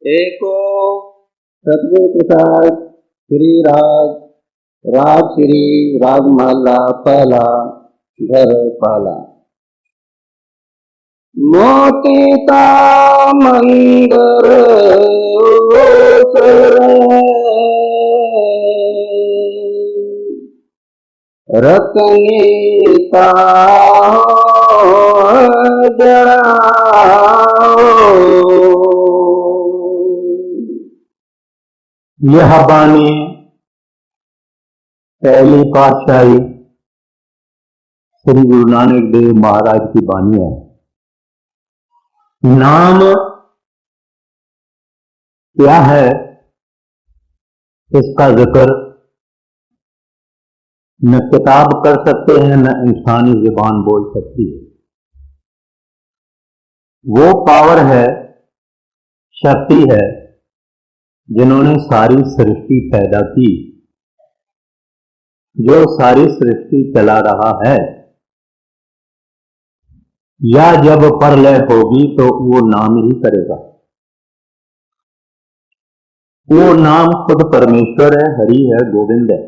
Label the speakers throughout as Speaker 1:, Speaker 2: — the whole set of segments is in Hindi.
Speaker 1: एको सतगुरु प्रसाद श्री राग श्री रागमाला पहला घर पाला। मोती का मंदिर रतनीता
Speaker 2: यह बानी पहली पातशाही श्री गुरु नानक देव महाराज की बानी है। नाम क्या है इसका जिक्र न किताब कर सकते हैं न इंसानी जुबान बोल सकती है। वो पावर है, शक्ति है जिन्होंने सारी सृष्टि पैदा की, जो सारी सृष्टि चला रहा है। या जब प्रलय होगी तो वो नाम ही करेगा। वो नाम खुद परमेश्वर है, हरि है, गोविंद है।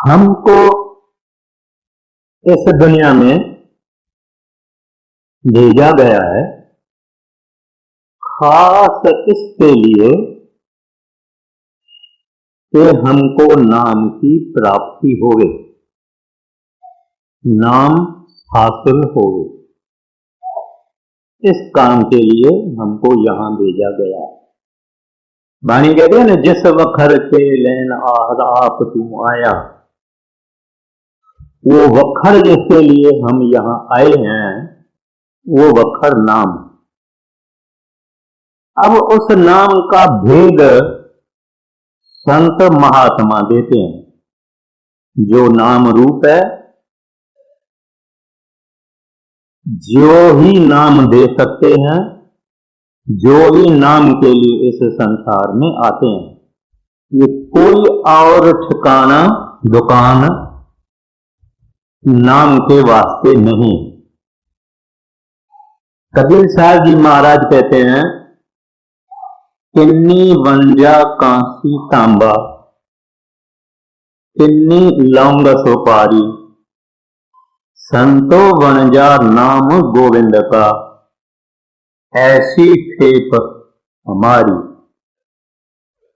Speaker 2: हमको इस दुनिया में भेजा गया है खास इसके लिए कि हमको नाम की प्राप्ति होवे, नाम हासिल होवे। इस काम के लिए हमको यहां भेजा गया है। वाणी कहते हैं ना, जिस वखर के लेन आहद आप तू आया, वो वखर जिसके लिए हम यहां आए हैं वो वखर नाम। अब उस नाम का भेद संत महात्मा देते हैं। जो नाम रूप है, जो ही नाम दे सकते हैं, जो ही नाम के लिए इस संसार में आते हैं। ये कोई और ठिकाना दुकान नाम के वास्ते नहीं। कबीर साहब जी महाराज कहते हैं, किन्नी वंजा कांसी तांबा, किन्नी लौंग सुपारी, संतो वनजा नाम गोविंद का, ऐसी खेप हमारी।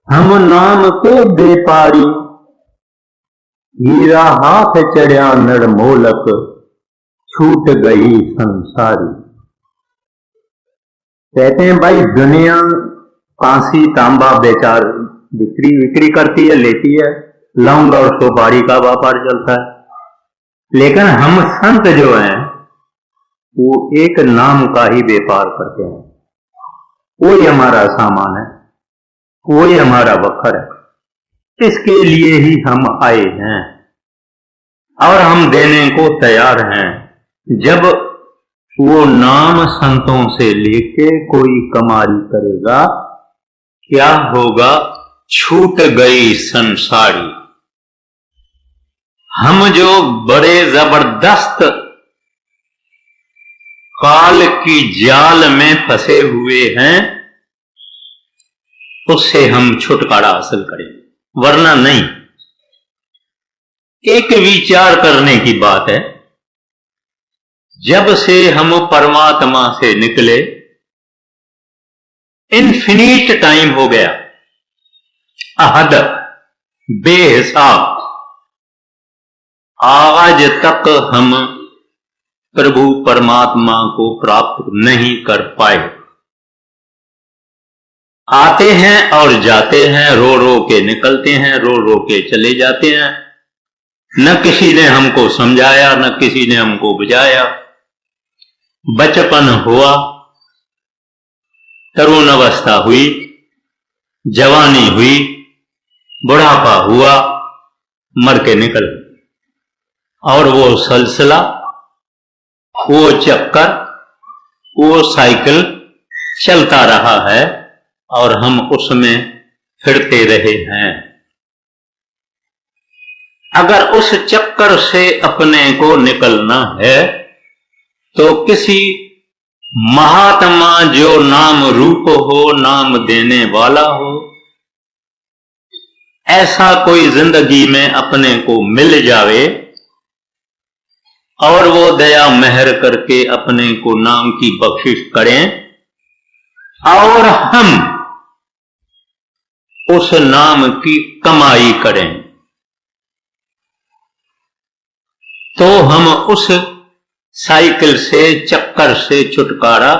Speaker 2: हम नाम के व्यापारी, हीरा हाथ चढ़िया नड़मोलक, छूट गई संसारी। कहते हैं भाई, दुनिया कांसी तांबा बेचार बिक्री करती है, लेती है, लौंग और सुपारी का व्यापार चलता है। लेकिन हम संत जो हैं वो एक नाम का ही व्यापार करते हैं। वही हमारा सामान है, वही हमारा वखर है। इसके लिए ही हम आए हैं और हम देने को तैयार हैं। जब वो नाम संतों से लेके कोई कमारी करेगा, क्या होगा? छूट गई संसारी। हम जो बड़े जबरदस्त काल की जाल में फंसे हुए हैं, उससे हम छुटकारा हासिल करें, वरना नहीं। एक विचार करने की बात है, जब से हम परमात्मा से निकले इन्फिनिट टाइम हो गया, अहद बेहिसाब। आज तक हम प्रभु परमात्मा को प्राप्त नहीं कर पाए। आते हैं और जाते हैं, रो रो के निकलते हैं, रो रो के चले जाते हैं। न किसी ने हमको समझाया, न किसी ने हमको बुझाया। बचपन हुआ, तरुण अवस्था हुई, जवानी हुई, बुढ़ापा हुआ, मर के निकल। और वो सिलसिला, वो चक्कर, वो साइकिल चलता रहा है और हम उसमें फिरते रहे हैं। अगर उस चक्कर से अपने को निकलना है तो किसी महात्मा जो नाम रूप हो, नाम देने वाला हो, ऐसा कोई जिंदगी में अपने को मिल जावे और वो दया मेहर करके अपने को नाम की बख्शिश करें और हम उस नाम की कमाई करें, तो हम उस साइकिल से, चक्कर से छुटकारा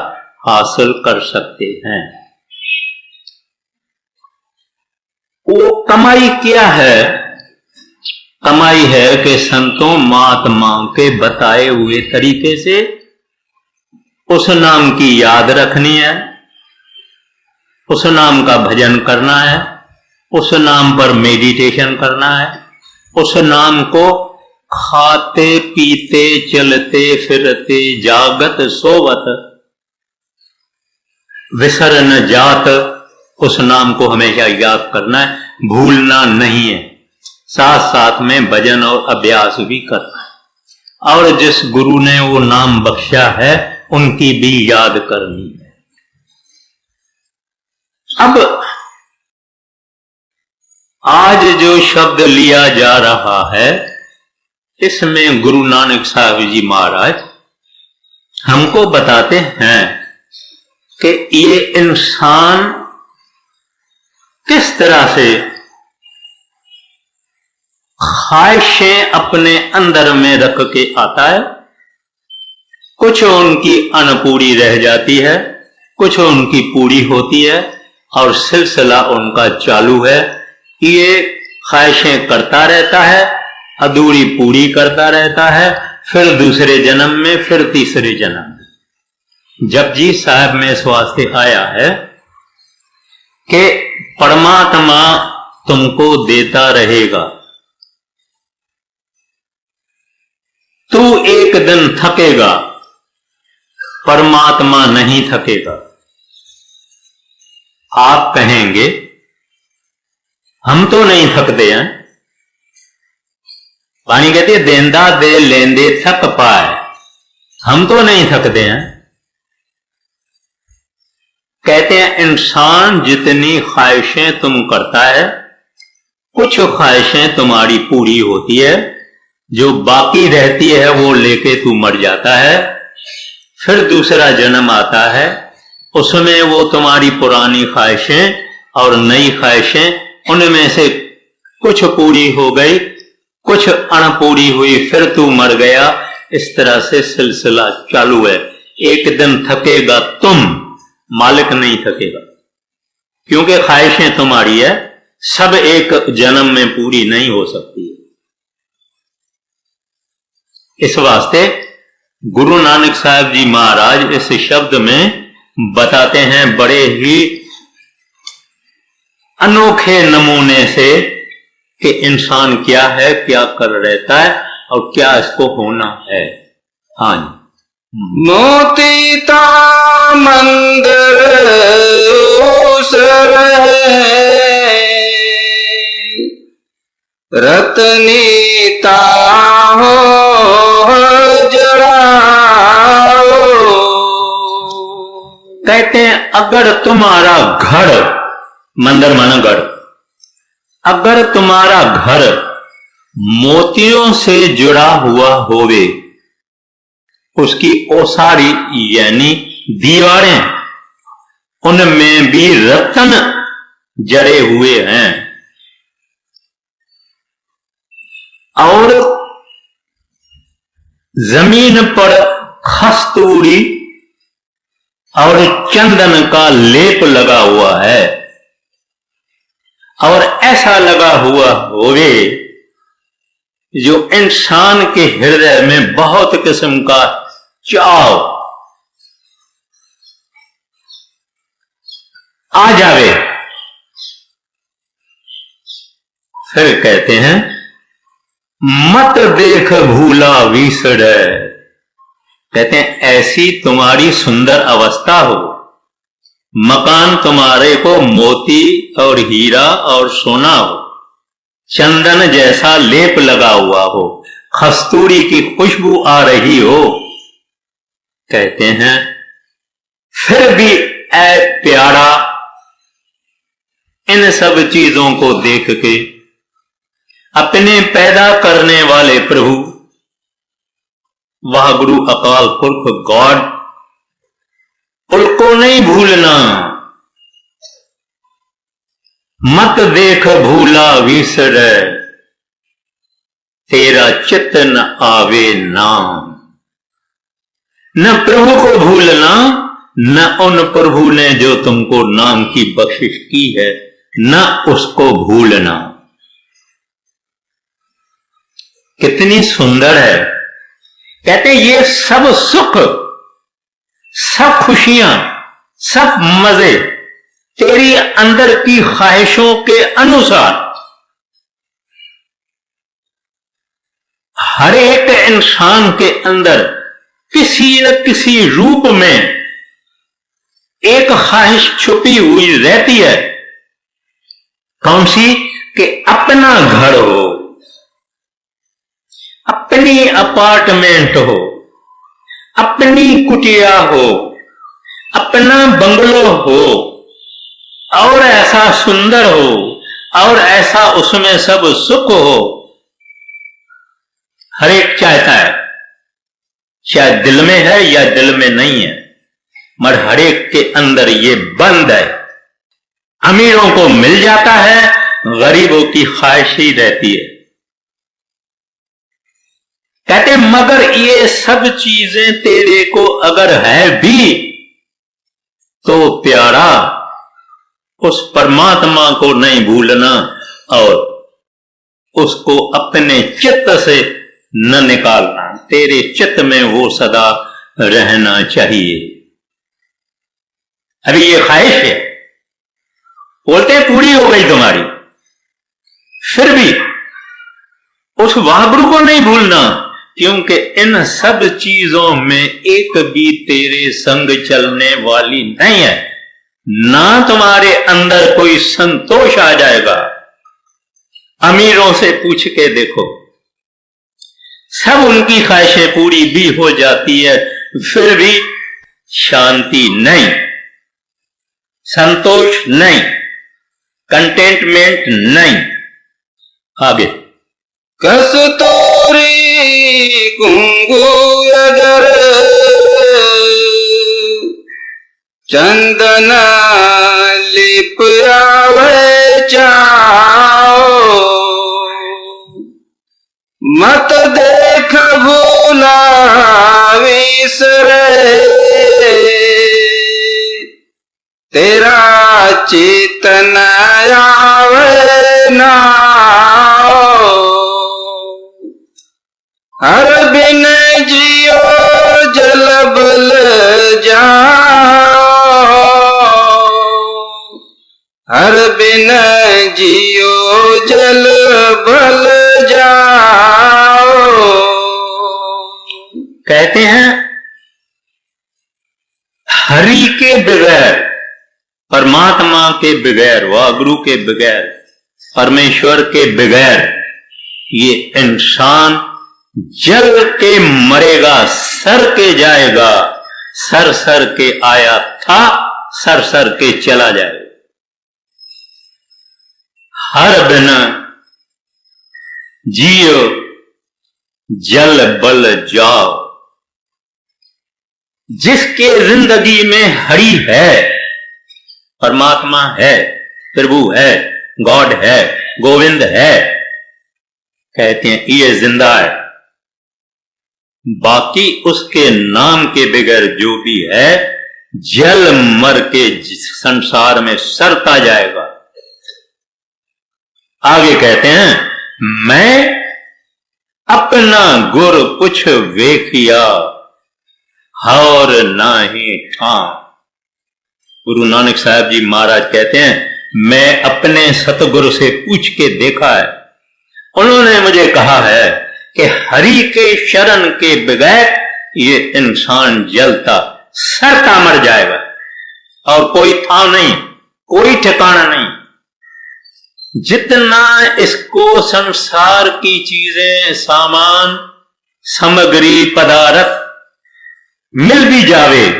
Speaker 2: हासिल कर सकते हैं। वो कमाई क्या है? कमाई है कि संतों महात्माओं के बताए हुए तरीके से उस नाम की याद रखनी है, उस नाम का भजन करना है, उस नाम पर मेडिटेशन करना है, उस नाम को खाते पीते चलते फिरते जागत सोवत विसर न जात, उस नाम को हमेशा याद करना है, भूलना नहीं है। साथ साथ में भजन और अभ्यास भी करना है और जिस गुरु ने वो नाम बख्शा है उनकी भी याद करनी है। अब आज जो शब्द लिया जा रहा है, इसमें गुरु नानक साहब जी महाराज हमको बताते हैं कि ये इंसान किस तरह से ख्वाहिशें अपने अंदर में रख के आता है। कुछ उनकी अनपूरी रह जाती है, कुछ उनकी पूरी होती है और सिलसिला उनका चालू है। ये ख्वाहिशें करता रहता है, अधूरी पूरी करता रहता है, फिर दूसरे जन्म में, फिर तीसरे जन्म में। जपजी साहब में इस वास्ते आया है कि परमात्मा तुमको देता रहेगा, तू एक दिन थकेगा, परमात्मा नहीं थकेगा। आप कहेंगे हम तो नहीं थकते हैं। वाणी कहती है देंदा दे लेंदे थक पाए, हम तो नहीं थकते हैं। कहते हैं इंसान जितनी ख्वाहिशें तुम करता है, कुछ ख्वाहिशें तुम्हारी पूरी होती है, जो बाकी रहती है वो लेके तू मर जाता है। फिर दूसरा जन्म आता है, उसमें वो तुम्हारी पुरानी ख्वाहिशें और नई ख्वाहिशें, उनमें से कुछ पूरी हो गई, कुछ अणपूरी हुई, फिर तू मर गया। इस तरह से सिलसिला चालू है। एक दिन थकेगा तुम, मालिक नहीं थकेगा, क्योंकि ख्वाहिशें तुम्हारी है, सब एक जन्म में पूरी नहीं हो सकती। इस वास्ते गुरु नानक साहब जी महाराज इस शब्द में बताते हैं बड़े ही अनोखे नमूने से कि इंसान क्या है, क्या कर रहता है और क्या इसको होना है। हाँ जी।
Speaker 1: मोती ता मंदिर उसर रत्नीता हो जड़ाओ।
Speaker 2: कहते हैं अगर तुम्हारा घर, मंदिर माना घर, अगर तुम्हारा घर मोतियों से जुड़ा हुआ होवे, उसकी ओसारी यानी दीवारें, उनमें भी रत्न जड़े हुए हैं और जमीन पर खस्तूरी और चंदन का लेप लगा हुआ है, और ऐसा लगा हुआ होवे जो इंसान के हृदय में बहुत किस्म का चाव आ जावे। फिर कहते हैं मत देख भूला विसड़। कहते हैं ऐसी तुम्हारी सुंदर अवस्था हो, मकान तुम्हारे को मोती और हीरा और सोना हो, चंदन जैसा लेप लगा हुआ हो, कस्तूरी की खुशबू आ रही हो। कहते हैं फिर भी ऐ प्यारा, इन सब चीजों को देख के अपने पैदा करने वाले प्रभु वाहगुरु अकाल पुरख गॉड, उनको नहीं भूलना। मत देख भूला विसर, तेरा चित्त न आवे नाम। न प्रभु को भूलना, न उन प्रभु ने जो तुमको नाम की बख्शिश की है, न उसको भूलना। कितनी सुंदर है। कहते ये सब सुख, सब खुशियां, सब मजे तेरी अंदर की ख्वाहिशों के अनुसार हर एक इंसान के अंदर किसी न किसी रूप में एक ख्वाहिश छुपी हुई रहती है। कौन सी? कि अपना घर हो, अपनी अपार्टमेंट हो, अपनी कुटिया हो, अपना बंगलो हो, और ऐसा सुंदर हो, और ऐसा उसमें सब सुख हो। हर एक चाहता है, शायद दिल में है या दिल में नहीं है, मगर हर एक के अंदर ये बंद है। अमीरों को मिल जाता है, गरीबों की ख्वाहिश ही रहती है। कहते मगर ये सब चीजें तेरे को अगर है भी, तो प्यारा उस परमात्मा को नहीं भूलना और उसको अपने चित्त से न निकालना। तेरे चित्त में वो सदा रहना चाहिए। अभी ये ख्वाहिश है, बोलते पूरी हो गई तुम्हारी, फिर भी उस वाहगुरु को नहीं भूलना, क्योंकि इन सब चीजों में एक भी तेरे संग चलने वाली नहीं है। ना तुम्हारे अंदर कोई संतोष आ जाएगा। अमीरों से पूछ के देखो, सब उनकी ख्वाहिशें पूरी भी हो जाती है, फिर भी शांति नहीं, संतोष नहीं, कंटेंटमेंट नहीं। आगे
Speaker 1: कस्तूरी कुंगुर चंदन लिपयावे चाओ, मत देख भूला विसरे, तेरा चेतन आवे नाओ। हर बिन जियो जल बल जाओ, हर बिन जियो जल बल जाओ।
Speaker 2: कहते हैं हरि के बगैर, परमात्मा के बगैर, वाहगुरु के बगैर, परमेश्वर के बगैर ये इंसान जल के मरेगा, सर के जाएगा, सर सर के आया था, सर सर के चला जाएगा। हर बिना जियो जल बल जाओ। जिसके जिंदगी में हरि है, परमात्मा है, प्रभु है, गॉड है, गोविंद है, कहते हैं ये जिंदा है। बाकी उसके नाम के बगैर जो भी है जल मर के संसार में सरता जाएगा। आगे कहते हैं मैं अपना गुर कुछ वेखिया और नाही ठां। गुरु नानक साहब जी महाराज कहते हैं मैं अपने सतगुरु से पूछ के देखा है, उन्होंने मुझे कहा है कि हरि के शरण के बगैर ये इंसान जलता सरता मर जाएगा और कोई था नहीं, कोई ठिकाना नहीं। जितना इसको संसार की चीजें, सामान, सामग्री, पदार्थ मिल भी जावे,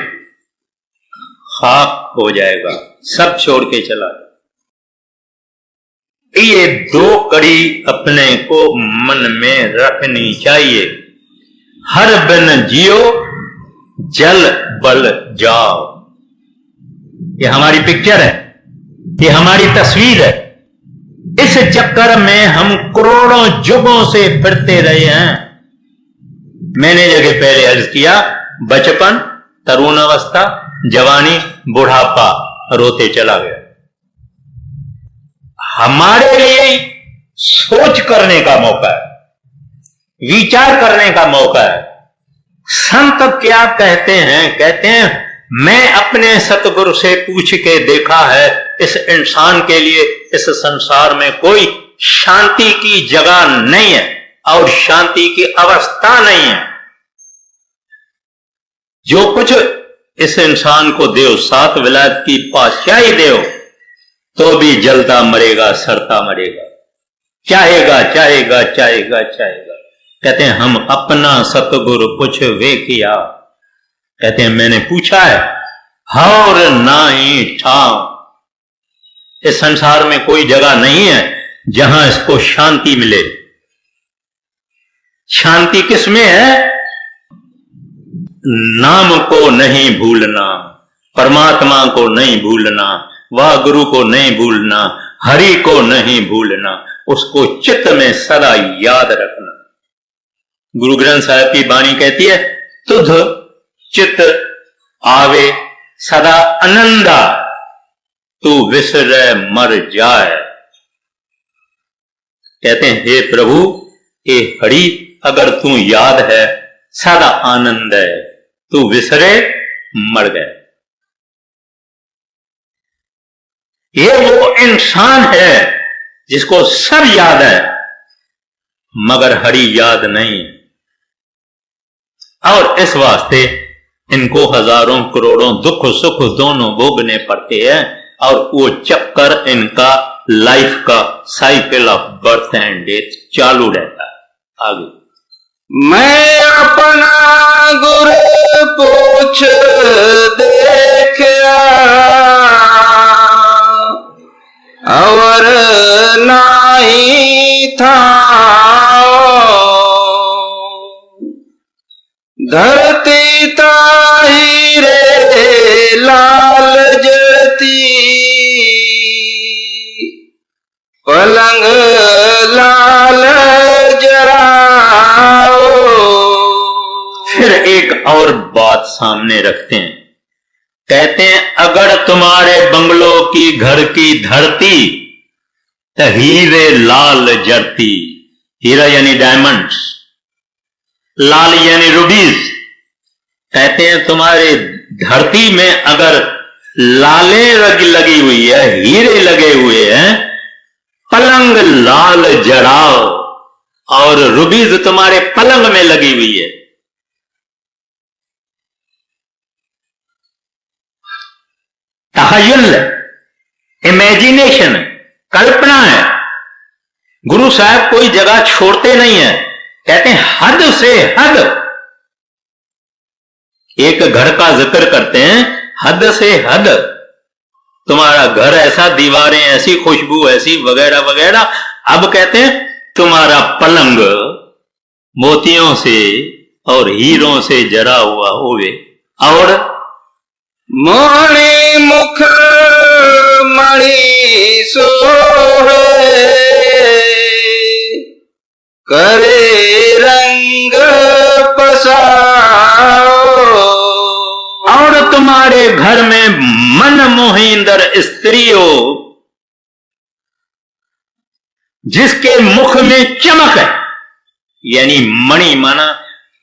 Speaker 2: खाक हो जाएगा, सब छोड़ के चला जाएगा। ये दो कड़ी अपने को मन में रखनी चाहिए। हर बिन जियो जल बल जाओ। ये हमारी पिक्चर है, ये हमारी तस्वीर है। इस चक्कर में हम करोड़ों युगों से फिरते रहे हैं। मैंने जगह पहले अर्ज किया, बचपन, तरुण अवस्था, जवानी, बुढ़ापा, रोते चला गया। हमारे लिए सोच करने का मौका है, विचार करने का मौका है। संत क्या कहते हैं? कहते हैं मैं अपने सतगुरु से पूछ के देखा है, इस इंसान के लिए इस संसार में कोई शांति की जगह नहीं है और शांति की अवस्था नहीं है। जो कुछ इस इंसान को देव, सात विलायत की पातशाही देव, तो भी जलता मरेगा, सड़ता मरेगा, चाहेगा चाहेगा चाहेगा चाहेगा। कहते हैं हम अपना सतगुरु पूछ वे किया। कहते हैं मैंने पूछा है, और ना ही ठाव। इस संसार में कोई जगह नहीं है जहां इसको शांति मिले। शांति किस में है? नाम को नहीं भूलना, परमात्मा को नहीं भूलना, वह गुरु को नहीं भूलना, हरि को नहीं भूलना, उसको चित्त में सदा याद रखना। गुरु ग्रंथ साहिब की वाणी कहती है, तुध चित्त आवे सदा आनंदा, तू विसरे मर जाए। कहते हैं हे प्रभु, हे हरि, अगर तू याद है सदा आनंद है, तू विसरे मर गए। ये वो इंसान है जिसको सब याद है मगर हरि याद नहीं है, और इस वास्ते इनको हजारों करोड़ों दुख सुख दोनों भोगने पड़ते हैं, और वो चक्कर इनका लाइफ का cycle of birth and death चालू रहता है। आगे,
Speaker 1: मैं अपना गुरु पूछ देखा और नाही था, धरती ताही रे लाल जरती, पलंग लाल जराओ।
Speaker 2: फिर एक और बात सामने रखते हैं। कहते हैं अगर तुम्हारे बंगलों की घर की धरती तो हीरे लाल जरती। हीरा यानी डायमंड्स, लाल यानी रूबीज। कहते हैं तुम्हारे धरती में अगर लालें लगी हुई है, हीरे लगे हुए हैं, पलंग लाल जड़ाओ, और रूबीज तुम्हारे पलंग में लगी हुई है। तहय्युल, इमेजिनेशन, कल्पना है। गुरु साहब कोई जगह छोड़ते नहीं है। कहते हैं हद से हद, एक घर का जिक्र करते हैं, हद से हद तुम्हारा घर ऐसा, दीवारें ऐसी, खुशबू ऐसी, वगैरह वगैरह। अब कहते हैं तुम्हारा पलंग मोतियों से और हीरों से जरा हुआ होवे, और
Speaker 1: मोहनी मुख मणि सोहे, करे रंग पसाओ।
Speaker 2: और तुम्हारे घर में मन मोहिंदर स्त्री हो, जिसके मुख में चमक है, यानी मणि माना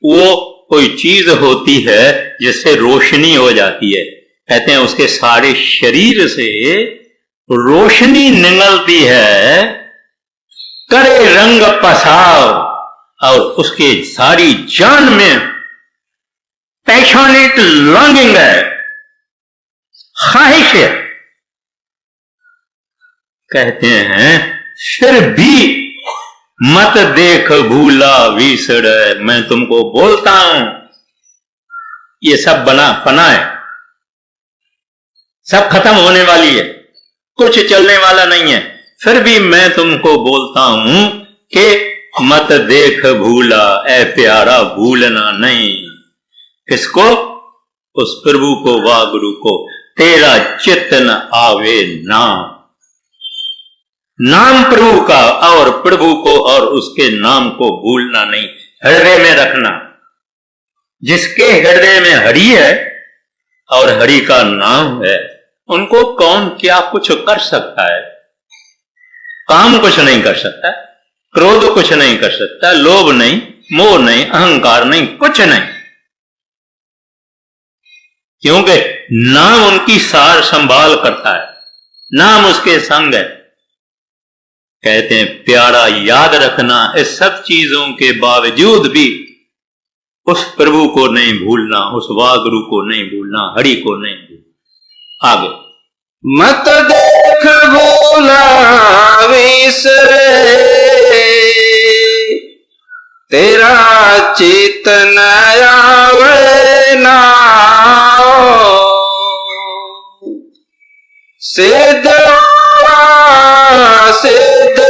Speaker 2: वो कोई चीज होती है जिससे रोशनी हो जाती है। कहते हैं उसके सारे शरीर से रोशनी निकलती है, करे रंग पसाव, और उसके सारी जान में पैशनेट लॉन्गिंग है, ख्वाहिश है। कहते हैं फिर भी मत देख भूला विसड़, मैं तुमको बोलता हूं ये सब बना फना है। सब खत्म होने वाली है, कुछ चलने वाला नहीं है। फिर भी मैं तुमको बोलता हूं कि मत देख भूला ऐ प्यारा, भूलना नहीं। किसको? उस प्रभु को, वागुरु को। तेरा चित्त न आवे नाम, नाम प्रभु का और प्रभु को और उसके नाम को भूलना नहीं, हृदय में रखना। जिसके हृदय में हरि है और हरि का नाम है, उनको कौन क्या कुछ कर सकता है? काम कुछ नहीं कर सकता, क्रोध कुछ नहीं कर सकता, लोभ नहीं, मोह नहीं, अहंकार नहीं, कुछ नहीं, क्योंकि नाम उनकी सार संभाल करता है, नाम उसके संग है। कहते हैं प्यारा याद रखना, इस सब चीजों के बावजूद भी उस प्रभु को नहीं भूलना, उस वागुरु को नहीं भूलना, हरि को नहीं भूलना। आगे,
Speaker 1: मत देख भूला विसरे, तेरा चित न आवे नाम। सिद्ध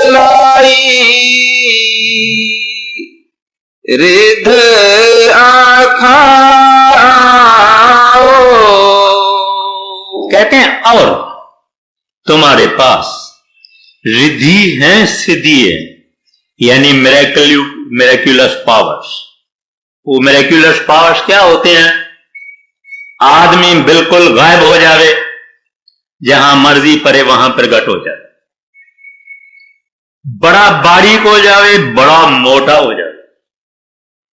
Speaker 1: लाई रिध आखा।
Speaker 2: कहते हैं और तुम्हारे पास रिद्धि है, सिद्धि है, यानी मिरेक्युलस पावर्स। वो मिरेक्युलस पावर्स क्या होते हैं? आदमी बिल्कुल गायब हो जावे, जहां मर्जी परे वहां प्रकट हो जाए, बड़ा बारीक हो जावे, बड़ा मोटा हो जावे,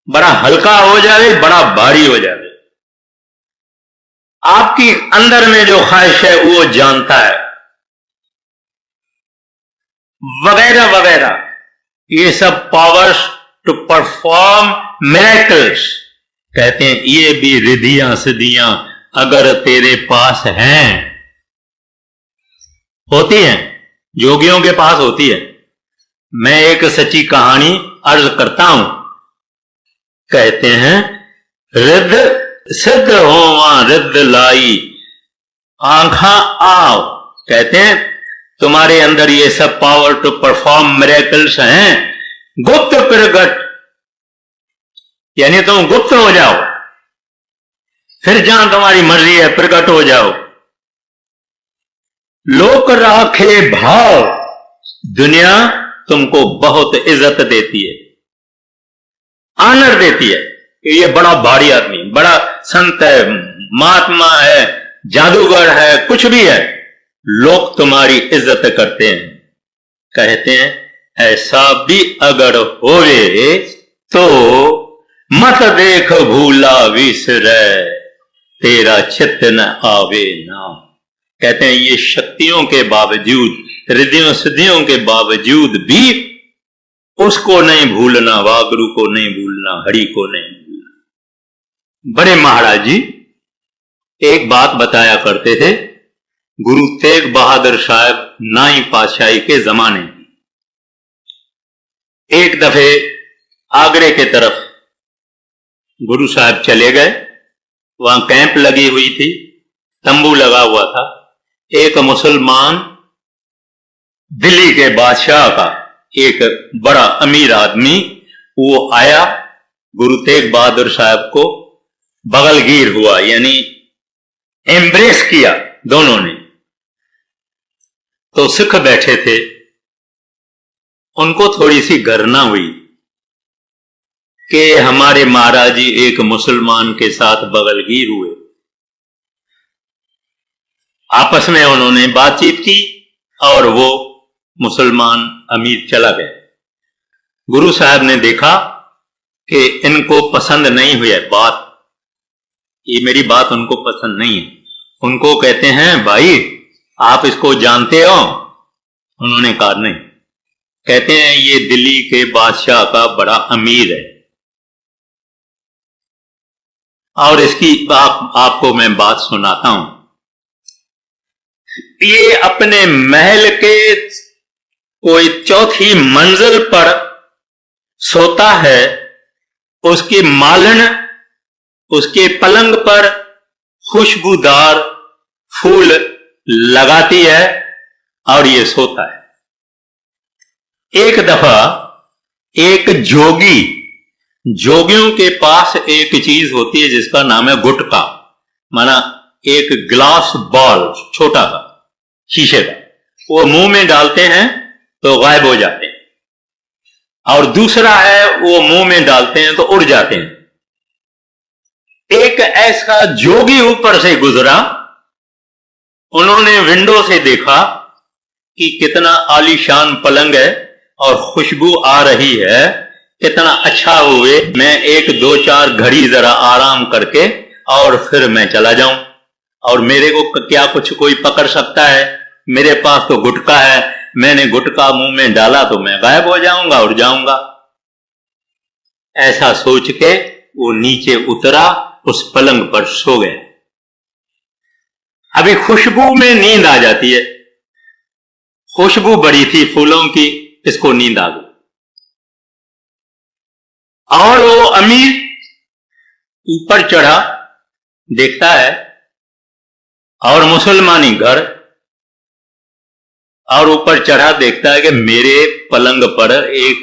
Speaker 2: बड़ा हल्का हो जावे, बड़ा भारी हो जावे, आपकी अंदर में जो ख्वाहिश है वो जानता है, वगैरह वगैरह। ये सब पावर्स टू परफॉर्म मिरेकल्स। कहते हैं ये भी रिद्धियां सिद्धियां अगर तेरे पास हैं, होती हैं, योगियों के पास होती है। मैं एक सच्ची कहानी अर्ज करता हूं। कहते हैं रिद्ध सिद्ध हो वहां रिद्ध लाई आंखा आओ। कहते हैं तुम्हारे अंदर ये सब पावर टू परफॉर्म मिरेकल्स हैं, गुप्त प्रगट, यानी तुम गुप्त हो जाओ, फिर जहां तुम्हारी मर्जी है प्रकट हो जाओ। लोक राखे भाव, दुनिया तुमको बहुत इज्जत देती है, आनर देती है कि ये बड़ा भारी आदमी, बड़ा संत है, महात्मा है, जादूगर है, कुछ भी है, लोग तुम्हारी इज्जत करते हैं। कहते हैं ऐसा भी अगर होवे तो मत देख भूला विसरे, तेरा चित्त न आवे नाम। कहते हैं ये शक्तियों के बावजूद, रिद्धियों सिद्धियों के बावजूद भी उसको नहीं भूलना, वागुरु को नहीं भूलना, हरि को नहीं भूलना। बड़े महाराज जी एक बात बताया करते थे, गुरु तेग बहादुर साहब नाई पातशाही के जमाने में एक दफे आगरे के तरफ गुरु साहब चले गए, वहां कैंप लगी हुई थी, तंबू लगा हुआ था। एक मुसलमान दिल्ली के बादशाह का एक बड़ा अमीर आदमी वो आया, गुरु तेग बहादुर साहब को बगलगीर हुआ, यानी एम्ब्रेस किया दोनों ने। तो सिख बैठे थे, उनको थोड़ी सी घृणा हुई कि हमारे महाराज जी एक मुसलमान के साथ बगलगीर हुए। आपस में उन्होंने बातचीत की और वो मुसलमान अमीर चला गया। गुरु साहब ने देखा कि इनको पसंद नहीं हुई है बात, ये मेरी बात उनको पसंद नहीं है। उनको कहते हैं भाई आप इसको जानते हो? उन्होंने कहा नहीं। कहते हैं ये दिल्ली के बादशाह का बड़ा अमीर है और इसकी आपको मैं बात सुनाता हूं। ये अपने महल के कोई चौथी मंजिल पर सोता है, उसकी मालन, उसके पलंग पर खुशबूदार फूल लगाती है और ये सोता है। एक दफा एक जोगियों के पास एक चीज होती है जिसका नाम है गुटका, माना एक ग्लास बॉल छोटा सा शीशे का, वो मुंह में डालते हैं तो गायब हो जाते हैं, और दूसरा है वो मुंह में डालते हैं तो उड़ जाते हैं। एक ऐसा जोगी ऊपर से गुजरा, उन्होंने विंडो से देखा कि कितना आलीशान पलंग है और खुशबू आ रही है, कितना अच्छा हुए मैं 1 2 4 घड़ी जरा आराम करके और फिर मैं चला जाऊं, और मेरे को क्या कुछ कोई पकड़ सकता है, मेरे पास तो गुटका है, मैंने गुटका मुंह में डाला तो मैं गायब हो जाऊंगा, उड़ जाऊंगा। ऐसा सोच के वो नीचे उतरा, उस पलंग पर सो गया। अभी खुशबू में नींद आ जाती है, खुशबू बड़ी थी फूलों की, इसको नींद आ गई। और वो अमीर ऊपर चढ़ा, देखता है और मुसलमानी घर, और ऊपर चढ़ा देखता है कि मेरे पलंग पर एक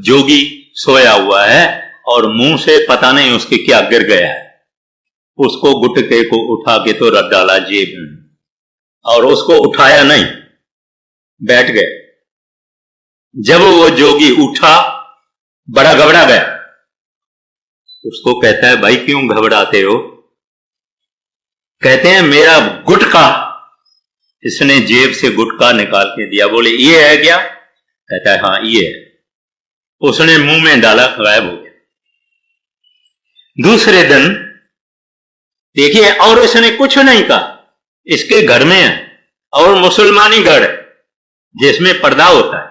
Speaker 2: जोगी सोया हुआ है और मुंह से पता नहीं उसके क्या गिर गया है। उसको गुटके को उठा के तो रख डाला जेब में, और उसको उठाया नहीं, बैठ गए। जब वो जोगी उठा बड़ा घबरा गया, उसको कहता है भाई क्यों घबराते हो? कहते हैं मेरा गुटका, इसने जेब से गुटका निकाल के दिया। बोले ये है क्या? कहता है हाँ ये है। उसने मुंह में डाला, गायब हो गया। दूसरे दिन देखिए, और इसने कुछ नहीं कहा, इसके घर में है और मुसलमानी घर है जिसमें पर्दा होता है,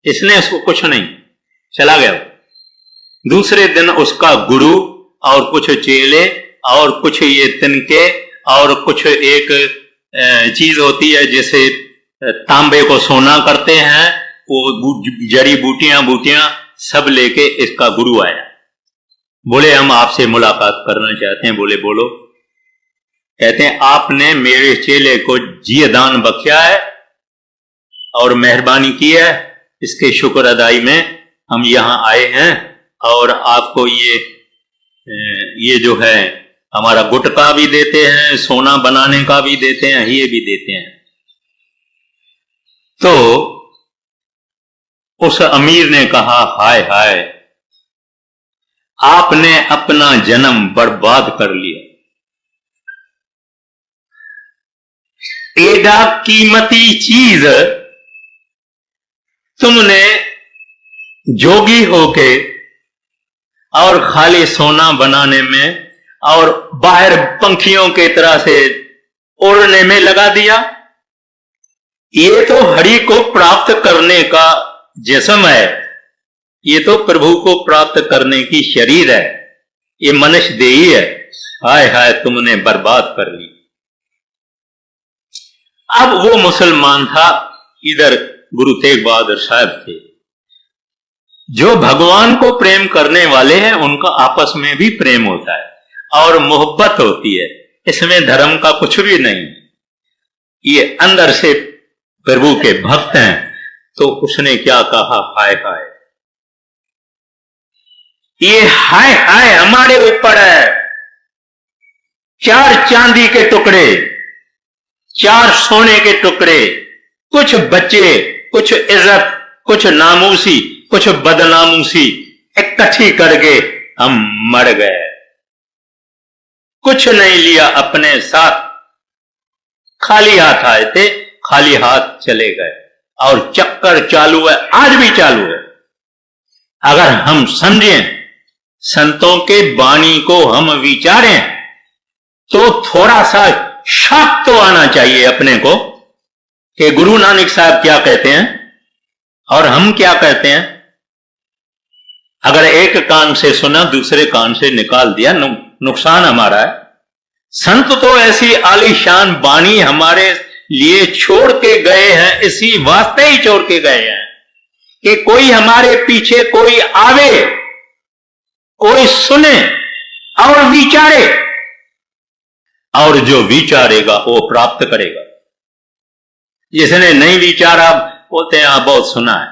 Speaker 2: इसने इसको कुछ नहीं, चला गया। दूसरे दिन उसका गुरु और कुछ चेले और कुछ ये तिनके और कुछ एक चीज होती है जिसे तांबे को सोना करते हैं, वो जड़ी बूटियां सब लेके इसका गुरु आया। बोले हम आपसे मुलाकात करना चाहते हैं। बोले बोलो। कहते हैं आपने मेरे चेले को जी दान बख्शा है और मेहरबानी की है, इसके शुक्र अदाई में हम यहां आए हैं, और आपको ये जो है हमारा गुटका भी देते हैं, सोना बनाने का भी देते हैं, ये भी देते हैं। तो उस अमीर ने कहा हाय हाय, आपने अपना जन्म बर्बाद कर लिया। एडा कीमती चीज तुमने जोगी होके और खाली सोना बनाने में और बाहर पंखियों के तरह से उड़ने में लगा दिया। ये तो हरि को प्राप्त करने का जिस्म है, ये तो प्रभु को प्राप्त करने की शरीर है, ये मनुष्य देही है। हाय हाय तुमने बर्बाद कर ली। अब वो मुसलमान था, इधर गुरु तेग बहादुर साहब थे। जो भगवान को प्रेम करने वाले हैं उनका आपस में भी प्रेम होता है और मोहब्बत होती है, इसमें धर्म का कुछ भी नहीं। ये अंदर से प्रभु के भक्त हैं। तो उसने क्या कहा, हाय हाय, ये हाय हाय हमारे ऊपर है। 4 चांदी के टुकड़े, 4 सोने के टुकड़े, कुछ बच्चे, कुछ इज्जत, कुछ नामूसी, कुछ बदनामूसी इकट्ठी करके हम मर गए। कुछ नहीं लिया अपने साथ, खाली हाथ आए थे, खाली हाथ चले गए। और चक्कर चालू है, आज भी चालू है। अगर हम समझें, संतों के वाणी को हम विचारें, तो थोड़ा सा शक तो आना चाहिए अपने को कि गुरु नानक साहब क्या कहते हैं और हम क्या कहते हैं। अगर एक कान से सुना दूसरे कान से निकाल दिया, नुकसान हमारा है। संत तो ऐसी आलीशान वाणी हमारे लिए छोड़ के गए हैं, इसी वास्ते ही छोड़ के गए हैं कि कोई हमारे पीछे कोई आवे, कोई सुने और विचारे। और जो विचारेगा वो प्राप्त करेगा। जिसने नहीं विचारा बोलते हैं हाँ बहुत सुना है,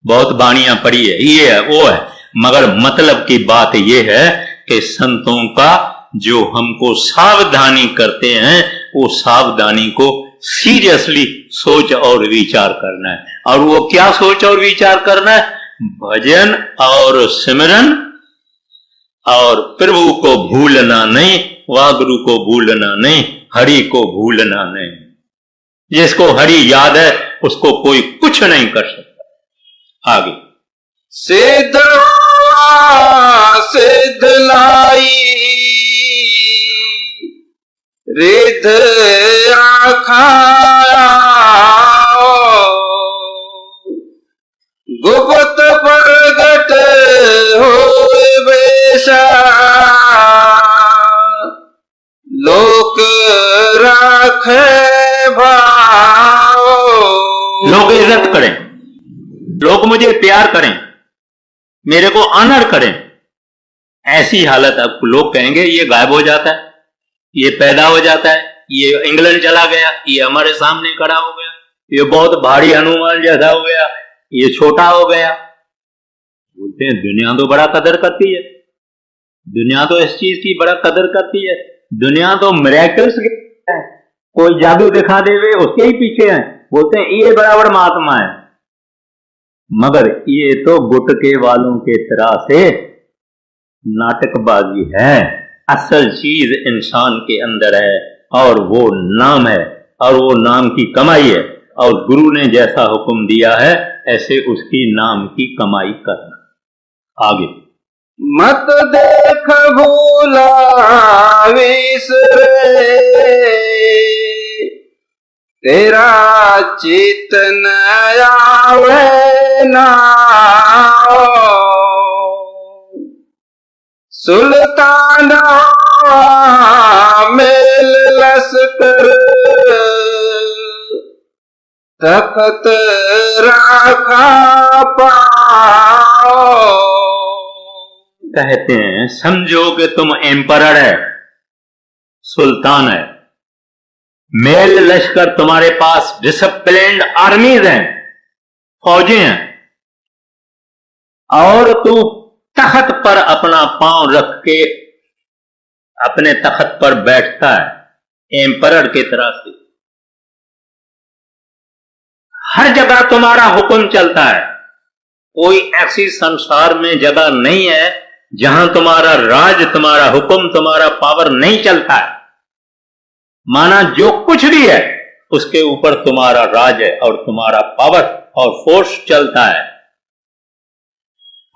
Speaker 2: बहुत बाणियां पढ़ी है, ये है वो है, मगर मतलब की बात ये है कि संतों का जो हमको सावधानी करते हैं वो सावधानी को सीरियसली सोच और विचार करना है। और वो क्या सोच और विचार करना है? भजन और सिमरन और प्रभु को भूलना नहीं, वागुरु को भूलना नहीं, हरि को भूलना नहीं। जिसको हरि याद है उसको कोई कुछ नहीं कर सकता। आगे
Speaker 1: सिद्ध लाई रिध आखाया गुप्त प्रगट होए बेशा लोक राखे भाव।
Speaker 2: लोग इज्जत करें, लोग मुझे प्यार करें, मेरे को ऑनर करें, ऐसी हालत अब लोग कहेंगे ये गायब हो जाता है, ये पैदा हो जाता है, ये इंग्लैंड चला गया, ये हमारे सामने खड़ा हो गया, ये बहुत भारी हनुमान जैसा हो गया, ये छोटा हो गया। बोलते हैं दुनिया तो बड़ा कदर करती है, दुनिया तो इस चीज की बड़ा कदर करती है, दुनिया तो मिरेकल्स है, कोई जादू दिखा देवे उसके ही पीछे है। बोलते हैं ये बराबर महात्मा है, मगर ये तो गुटके वालों के तरह से नाटकबाजी है। असल चीज इंसान के अंदर है और वो नाम है और वो नाम की कमाई है, और गुरु ने जैसा हुक्म दिया है ऐसे उसकी नाम की कमाई करना। आगे
Speaker 1: मत देख भूला विसरे तेरा चितन आवे ना सुल्ताना मेल लश्कर तख्त राखा पाओ।
Speaker 2: कहते हैं समझो कि तुम एम्परर है, सुल्तान है, मेल लश्कर तुम्हारे पास डिसिप्लिन्ड आर्मीज हैं, फौजी हैं, और तू तख्त पर अपना पांव रख के अपने तख्त पर बैठता है एम्परर की तरह से। हर जगह तुम्हारा हुक्म चलता है, कोई ऐसी संसार में जगह नहीं है जहां तुम्हारा राज, तुम्हारा हुक्म, तुम्हारा पावर नहीं चलता है। माना जो कुछ भी है उसके ऊपर तुम्हारा राज है और तुम्हारा पावर और फोर्स चलता है।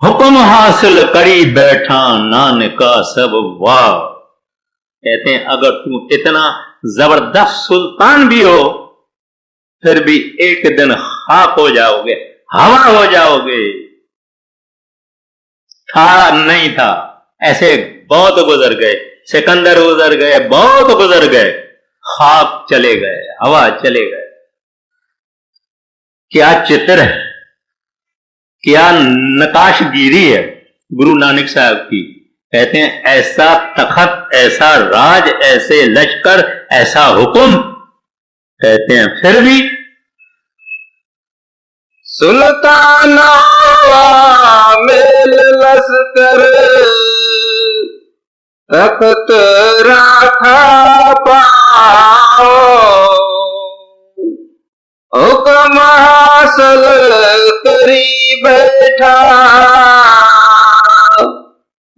Speaker 2: हुक्म हासिल करी बैठा नानका सब वाह। कहते हैं अगर तू इतना जबरदस्त सुल्तान भी हो फिर भी एक दिन खाक हो जाओगे, हवा हो जाओगे। था नहीं था, ऐसे बहुत गुजर गए, सिकंदर गुजर गए, बहुत गुजर गए, खाक चले गए, हवा चले गए। क्या चित्र है, क्या नकाशगिरी है गुरु नानक साहब की। कहते हैं ऐसा तख्त, ऐसा राज, ऐसे लश्कर, ऐसा हुक्म, कहते हैं फिर भी
Speaker 1: सुल्ताना मेल लश्कर तख्त राखा पाओ। हुक्म हासिल करी बैठा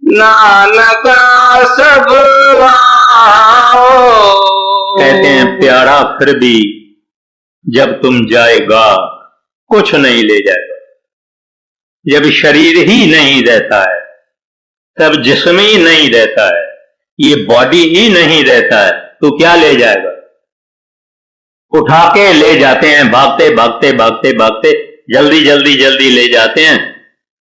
Speaker 1: नानका सब वाओ।
Speaker 2: कहते हैं प्यारा फिर भी जब तुम जाएगा कुछ नहीं ले जाएगा। जब शरीर ही नहीं रहता है, तब जिस्म ही नहीं रहता है, ये बॉडी ही नहीं रहता है, तो क्या ले जाएगा। उठा के ले जाते हैं, भागते भागते भागते भागते जल्दी जल्दी जल्दी ले जाते हैं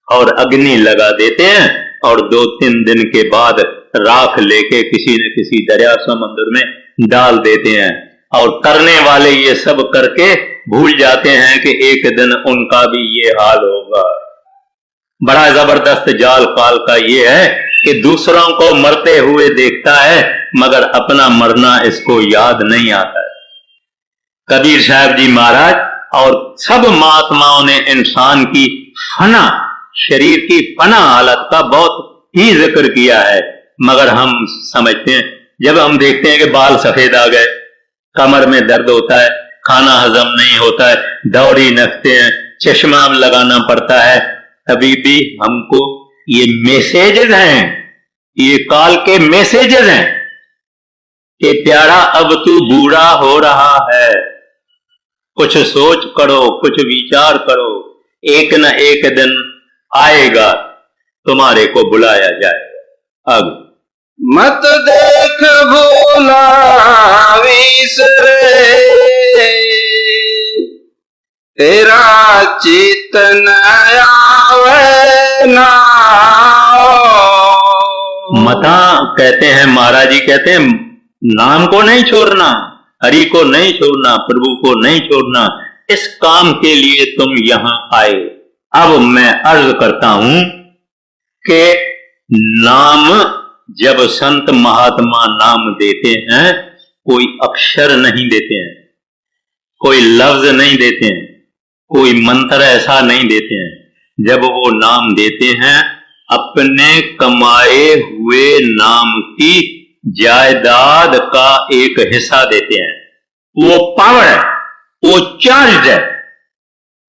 Speaker 2: और अग्नि लगा देते हैं, और 2-3 दिन के बाद राख लेके किसी न किसी दरिया समुद्र में डाल देते हैं। और करने वाले ये सब करके भूल जाते हैं कि एक दिन उनका भी ये हाल होगा। बड़ा जबरदस्त जाल काल का ये है कि दूसरों को मरते हुए देखता है मगर अपना मरना इसको याद नहीं आता है। कबीर साहब जी महाराज और सब महात्माओं ने इंसान की फना, शरीर की फना हालत का बहुत ही जिक्र किया है, मगर हम समझते हैं, जब हम देखते हैं कि बाल सफेद आ गए, कमर में दर्द होता है, खाना हजम नहीं होता है, दौड़ी नखते हैं, चश्मा लगाना पड़ता है, अभी भी हमको ये मैसेजेस हैं, ये काल के मैसेजेस हैं कि प्यारा अब तू बूढ़ा हो रहा है, कुछ सोच करो, कुछ विचार करो, एक न एक दिन आएगा तुम्हारे को बुलाया जाएगा। अब
Speaker 1: मत देख भूला विसरे, तेरा चेतन आवे ना।
Speaker 2: मता कहते हैं, महाराज जी कहते हैं, नाम को नहीं छोड़ना, हरि को नहीं छोड़ना, प्रभु को नहीं छोड़ना, इस काम के लिए तुम यहां आए। अब मैं अर्ज करता हूं कि नाम जब संत महात्मा नाम देते हैं, कोई अक्षर नहीं देते हैं, कोई लफ्ज नहीं देते हैं, कोई मंत्र ऐसा नहीं देते हैं। जब वो नाम देते हैं, अपने कमाए हुए नाम की जायदाद का एक हिस्सा देते हैं। वो पावर है, वो चार्ज है,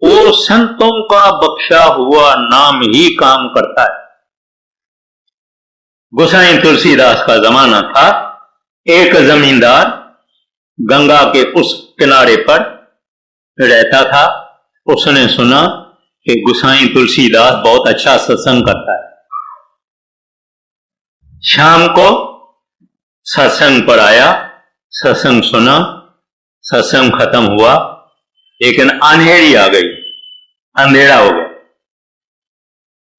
Speaker 2: वो संतों का बख्शा हुआ नाम ही काम करता है। गोसाई तुलसीदास का जमाना था, एक जमींदार गंगा के उस किनारे पर रहता था। उसने सुना कि गोसाई तुलसीदास बहुत अच्छा सत्संग करता है। शाम को सत्संग पर आया, सत्संग सुना, सत्संग खत्म हुआ, लेकिन अंधेरी आ गई, अंधेरा हो गया,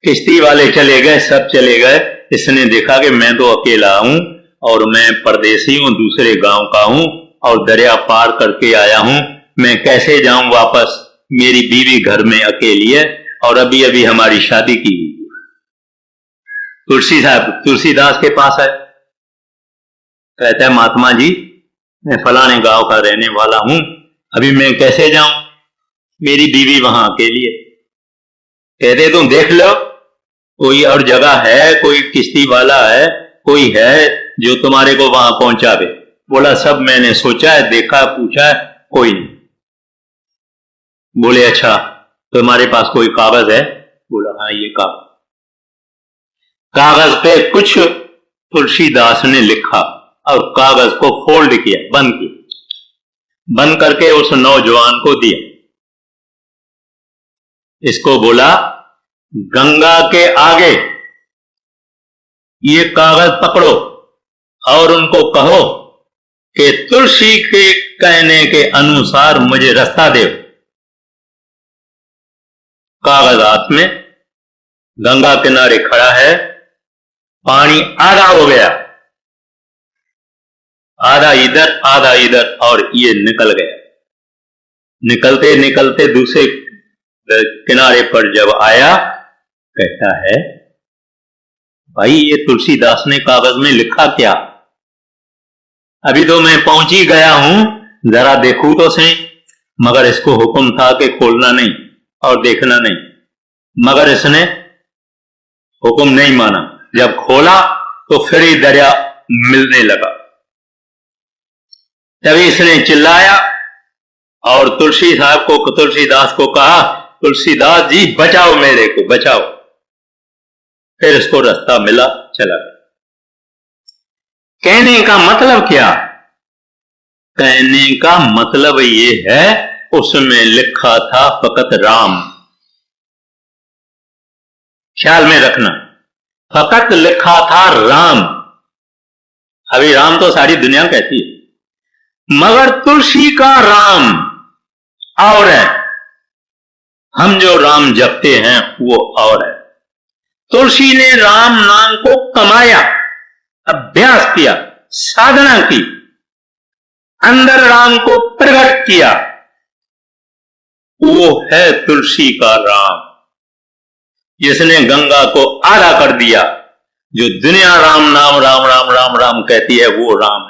Speaker 2: किश्ती वाले चले गए, सब चले गए। इसने देखा कि मैं तो अकेला हूं और मैं परदेसी हूं, दूसरे गांव का हूं और दरिया पार करके आया हूं, मैं कैसे जाऊं वापस? मेरी बीवी घर में अकेली है और अभी अभी हमारी शादी की। तुलसीदास के पास है, कहता है महात्मा जी मैं फलाने गांव का रहने वाला हूं, अभी मैं कैसे जाऊं, मेरी बीवी वहां अकेली है। कहते तुम देख लो कोई और जगह है, कोई किश्ती वाला है, कोई है जो तुम्हारे को वहां पहुंचा दे। बोला सब मैंने सोचा है, देखा, पूछा है, कोई नहीं। बोले अच्छा तुम्हारे पास कोई कागज है? बोला हाँ ये कागज। कागज पे कुछ तुलसीदास ने लिखा और कागज को फोल्ड किया, बंद किया, बंद करके उस नौजवान को दिया। इसको बोला गंगा के आगे ये कागज पकड़ो और उनको कहो कि तुलसी के कहने के अनुसार मुझे रास्ता दे। कागज हाथ में, गंगा किनारे खड़ा है, पानी आधा हो गया, आधा इधर आधा इधर, और ये निकल गया। निकलते निकलते दूसरे किनारे पर जब आया, कहता है भाई ये तुलसीदास ने कागज में लिखा क्या? अभी तो मैं पहुंच ही गया हूं, जरा देखूं तो सही। मगर इसको हुक्म था कि खोलना नहीं और देखना नहीं, मगर इसने हुक्म नहीं माना। जब खोला तो फिर ही दरिया मिलने लगा। तभी इसने चिल्लाया और तुलसीदास को कहा तुलसीदास जी बचाओ, मेरे को बचाओ। फिर इसको रास्ता मिला, चला गया। कहने का मतलब क्या? कहने का मतलब ये है उसमें लिखा था फकत राम। ख्याल में रखना, फकत लिखा था राम। अभी राम तो सारी दुनिया कहती है, मगर तुलसी का राम और है, हम जो राम जपते हैं वो और है। तुलसी ने राम नाम को कमाया, अभ्यास किया, साधना की, अंदर राम को प्रकट किया, वो है तुलसी का राम, जिसने गंगा को आधा कर दिया, जो दुनिया राम नाम राम राम राम राम कहती है वो राम है।